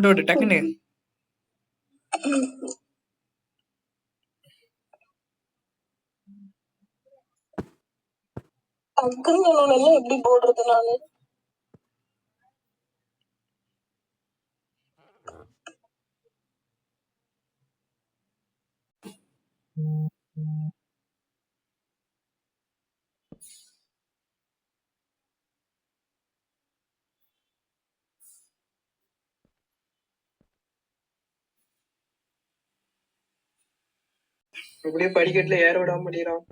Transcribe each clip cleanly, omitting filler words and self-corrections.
போட்டு டக்குன்னு எப்படி போடுறது நானு? அப்படியே படிக்கட்டுல ஏற விடாம முடியறான்.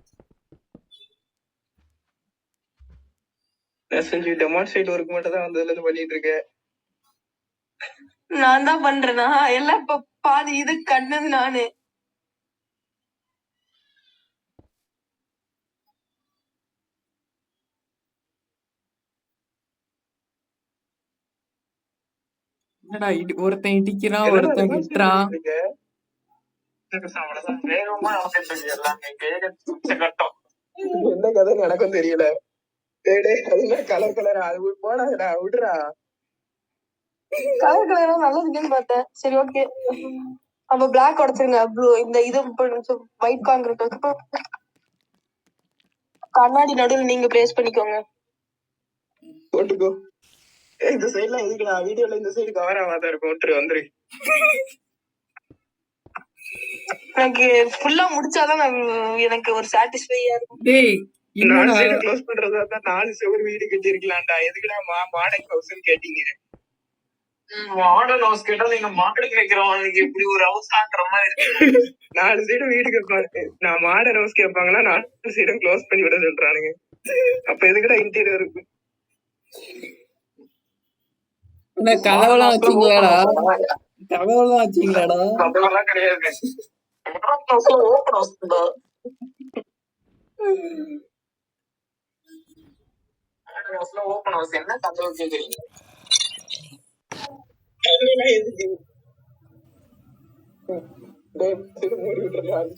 செஞ்சு டெமான்ஸ்ட்ரேட் ஒர்க் மட்டும் தான் வந்ததுல இருந்து பண்ணிட்டு இருக்கேன். நான் தான் பண்றேனா? எல்லாம் இப்ப பாதி இது கண்ணது நானு. என்னடா ஒருத்தன் இடிக்கிறான் ஒருத்தன் கிட்டுறான். என்ன கதை எனக்கும் தெரியல. கலர் கலரா அது போடாதடா, விடுறா. கலர் கலரா நல்லதுன்னு பார்த்தேன். சரி ஓகே, அப்ப பிளாக் உடைச்சிருங்க. ப்ளூ இந்த இது ஒயிட் காங்கிரீட் கண்ணாடி நடுவில் நீங்க பிரேஸ் பண்ணிக்கோங்க. போட்டுக்கோ. இந்த சைடுலாம் எதுக்குடா? வீடியோல இந்த சைடு கவர் ஆகாதான் இருக்கும். வந்துரு. எனக்கு ஃபுல்லா முடிச்சாதான் எனக்கு ஒரு சாட்டிஸ்ஃபையா இருக்கும். டேய் நாலு சைடு க்ளோஸ் பண்றதா இருந்தா 4 சுவர் வீடு கட்டி இருக்கலாம்டா. எதுக்குடா மாடர்ன் ஹவுஸ்னு கேட்டீங்க? மாடர்ன் ஹவுஸ் கேட்டா நீங்க மாடர்ன் வைக்கிறவங்களுக்கு இப்படி ஒரு ஹவுஸ் ஆக்குற மாதிரி இருக்கு. 4 சைடும் வீடு கேட்பாங்க. நான் மாடர்ன் ஹவுஸ் கேட்பாங்கன்னா 4 சைடும் க்ளோஸ் பண்ணி விட சொல்றானுங்க. அப்ப எதுக்குடா இன்டீரியர் இருக்கு? கதவெல்லாம் வச்சீங்களாடா? கதவெல்லாம் வச்சீங்களாடா? அதெல்லாம் கிடையாது. ஓப்பன் ஹவுஸ் ஓப்பன் ஹவுஸ் என்ன கதவு கேக்குறீங்க? மூடி விட்டுறாரு.